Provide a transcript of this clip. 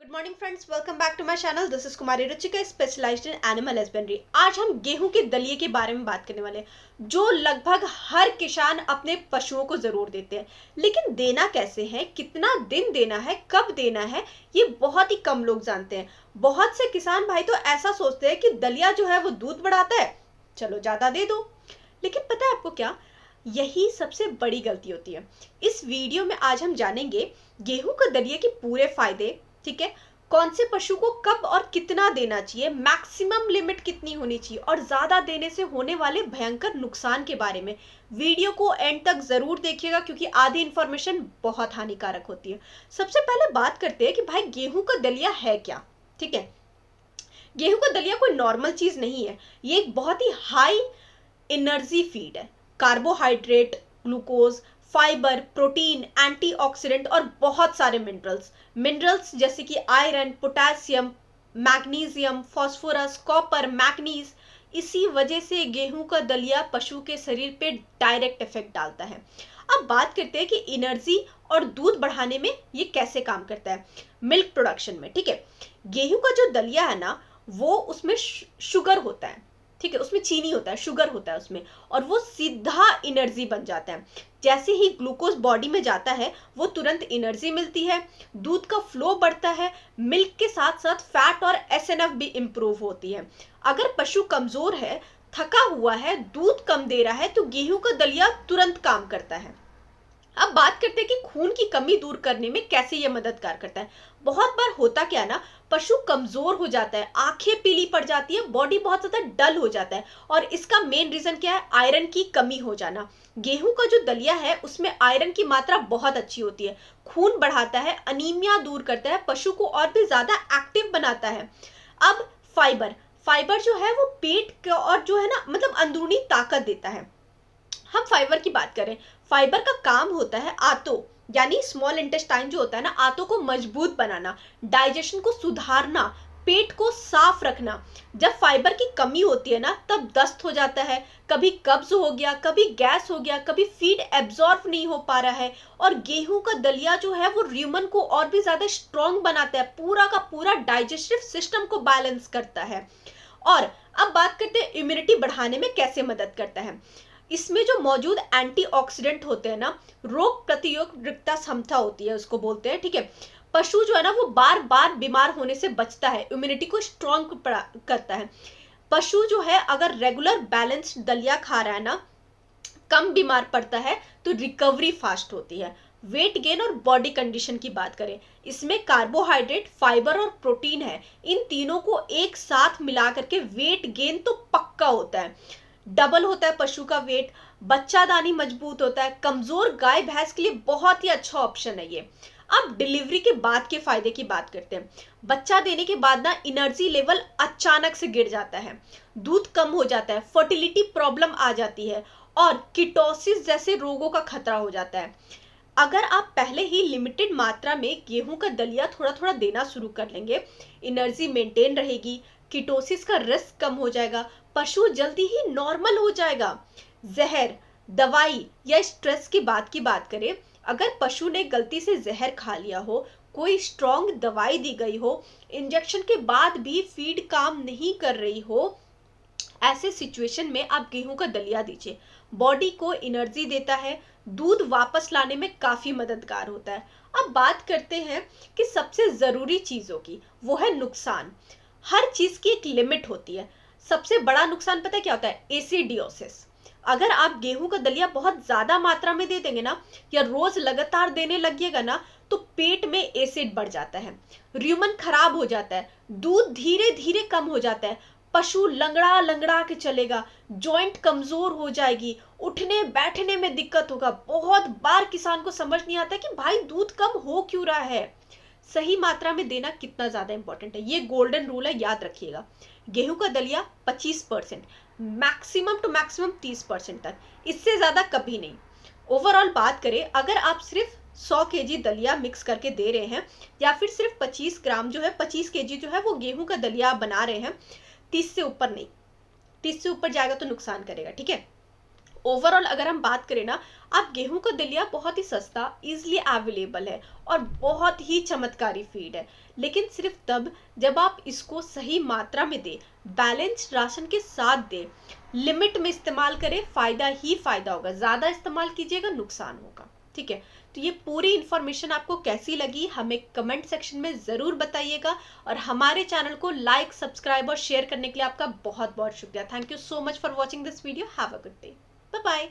Good morning friends, welcome back to my channel. This is Kumari Ruchika, specialized in animal husbandry. आज हम गेहूं के दलिए के बारे में बात करने वाले हैं, जो लगभग हर किसान अपने पशुओं को जरूर देते हैं। लेकिन देना कैसे है, कितना दिन देना है, कब देना है, ये बहुत ही कम लोग जानते हैं। बहुत से किसान भाई तो ऐसा सोचते हैं कि दलिया जो है वो दूध बढ़ाता है, चलो ज्यादा दे दो। लेकिन पता है आपको क्या, यही सबसे बड़ी गलती होती है। इस वीडियो में आज हम जानेंगे गेहूं का दलिया के पूरे फायदे, ठीक है, कौन से पशु को कब और कितना देना चाहिए, मैक्सिमम लिमिट कितनी होनी चाहिए, और ज्यादा देने से होने वाले भयंकर नुकसान के बारे में। वीडियो को एंड तक जरूर देखिएगा क्योंकि आधी इंफॉर्मेशन बहुत हानिकारक होती है। सबसे पहले बात करते हैं कि भाई गेहूं का दलिया है क्या। ठीक है, गेहूं का दलिया कोई नॉर्मल चीज नहीं है, ये एक बहुत ही हाई एनर्जी फीड है। Carbohydrate, glucose, fibre, protein, antioxidant और बहुत सारे मिनरल्स जैसे कि iron, potassium, magnesium, phosphorus, copper, manganese, इसी वजह से गेहूं का दलिया पशु के शरीर पे डायरेक्ट इफेक्ट डालता है। अब बात करते हैं कि एनर्जी और दूध बढ़ाने में ये कैसे काम करता है। मिल्क प्रोडक्शन में, ठीक है, गेहूं का जो दलिया है ना, वो उसमें शुगर होता है, ठीक है, उसमें चीनी होता है, शुगर होता है उसमें, और वो सीधा एनर्जी बन जाता है। जैसे ही ग्लूकोज बॉडी में जाता है वो तुरंत एनर्जी मिलती है, दूध का फ्लो बढ़ता है, मिल्क के साथ साथ फैट और एसएनएफ भी इंप्रूव होती है। अगर पशु कमजोर है, थका हुआ है, दूध कम दे रहा है, तो गेहूं का दलिया तुरंत काम करता है। अब बात करते हैं कि खून की कमी दूर करने में कैसे ये मददगार करता है। बहुत बार होता क्या है ना, पशु कमजोर हो जाता है, आंखें पीली पड़ जाती है, बॉडी बहुत ज्यादा डल हो जाता है, और इसका मेन रीजन क्या है, आयरन की कमी हो जाना। गेहूं का जो दलिया है उसमें आयरन की मात्रा बहुत अच्छी होती है, खून बढ़ाता है, अनीमिया दूर करता है, पशु को और भी ज्यादा एक्टिव बनाता है। अब फाइबर फाइबर जो है वो पेट और जो है ना, मतलब अंदरूनी ताकत देता है। हम फाइबर की बात करें, फाइबर का काम होता है आंतों यानी स्मॉल इंटेस्टाइन जो होता है ना, आंतों को मजबूत बनाना, डाइजेशन को सुधारना, पेट को साफ रखना। जब फाइबर की कमी होती है ना, तब दस्त हो जाता है, कभी कब्ज हो गया, कभी गैस हो गया, कभी फीड एब्जॉर्ब नहीं हो पा रहा है। और गेहूं का दलिया जो है वो र्यूमन को और भी ज्यादा स्ट्रॉन्ग बनाता है, पूरा का पूरा डाइजेस्टिव सिस्टम को बैलेंस करता है। और अब बात करते हैं इम्यूनिटी बढ़ाने में कैसे मदद करता है। इसमें जो मौजूद एंटीऑक्सीडेंट होते हैं ना, रोग प्रतिरोधकता क्षमता होती है उसको बोलते हैं, ठीक है। पशु जो है ना वो बार बार बीमार होने से बचता है, इम्यूनिटी को स्ट्रॉन्ग करता है। पशु जो है अगर रेगुलर बैलेंस्ड दलिया खा रहा है ना, कम बीमार पड़ता है, तो रिकवरी फास्ट होती है। वेट गेन और बॉडी कंडीशन की बात करें, इसमें कार्बोहाइड्रेट, फाइबर और प्रोटीन है, इन तीनों को एक साथ मिला करके वेट गेन तो पक्का होता है, डबल होता है पशु का वेट, बच्चादानी मजबूत होता है। कमजोर गाय भैंस के लिए बहुत ही अच्छा ऑप्शन है ये। अब डिलीवरी के बाद के फायदे की बात करते हैं। बच्चा देने के बाद ना एनर्जी लेवल अचानक से गिर जाता है, दूध कम हो जाता है, फर्टिलिटी प्रॉब्लम आ जाती है, और कीटोसिस जैसे रोगों का खतरा हो जाता है। अगर आप पहले ही लिमिटेड मात्रा में गेहूं का दलिया थोड़ा थोड़ा देना शुरू कर लेंगे, एनर्जी मेंटेन रहेगी, कीटोसिस का रिस्क कम हो जाएगा, पशु जल्दी ही नॉर्मल हो जाएगा। जहर, दवाई या स्ट्रेस की बात करें, अगर पशु ने गलती से जहर खा लिया हो, कोई स्ट्रॉन्ग दवाई दी गई हो, इंजेक्शन के बाद भी फीड काम नहीं कर रही हो, ऐसे सिचुएशन में आप गेहूं का दलिया दीजिए। बॉडी को एनर्जी देता है, दूध वापस लाने में काफी मददगार होता है। अब बात करते हैं कि सबसे जरूरी चीजों की, वो है नुकसान। हर चीज की एक लिमिट होती है। सबसे बड़ा नुकसान पता है क्या होता है, एसिडियोसिस। अगर आप गेहूं का दलिया बहुत ज्यादा मात्रा में दे देंगे ना, या रोज लगातार देने लगिएगा ना, तो पेट में एसिड बढ़ जाता है, र्यूमन खराब हो जाता है, दूध धीरे धीरे कम हो जाता है, पशु लंगड़ा लंगड़ा के चलेगा, जॉइंट कमजोर हो जाएगी, उठने बैठने में दिक्कत होगा। बहुत बार किसान को समझ नहीं आता कि भाई दूध कम हो क्यों रहा है। सही मात्रा में देना कितना ज्यादा इंपॉर्टेंट है, ये गोल्डन रूल है, याद रखिएगा। गेहूं का दलिया 25%, मैक्सिमम टू मैक्सिमम 30% तक, इससे ज्यादा कभी नहीं। ओवरऑल बात करें, अगर आप सिर्फ 100 केजी दलिया मिक्स करके दे रहे हैं, या फिर सिर्फ 25 ग्राम जो है, 25 केजी जो है वो गेहूं का दलिया बना रहे हैं, 30 से ऊपर नहीं, 30 से ऊपर जाएगा तो नुकसान करेगा, ठीक है। ओवरऑल अगर हम बात करें ना, आप गेहूं का दलिया बहुत ही सस्ता, इजीली अवेलेबल है और बहुत ही चमत्कारी फीड है। लेकिन सिर्फ तब जब आप इसको सही मात्रा में दें, बैलेंस्ड राशन के साथ दें, लिमिट में इस्तेमाल करें, फायदा ही फायदा होगा। ज्यादा इस्तेमाल कीजिएगा नुकसान होगा। ठीक है, तो ये पूरी इंफॉर्मेशन आपको कैसी लगी हमें कमेंट सेक्शन में जरूर बताइएगा, और हमारे चैनल को लाइक, सब्सक्राइब और शेयर करने के लिए आपका बहुत बहुत शुक्रिया। Thank you so much for watching this video. Have a good day. Bye bye.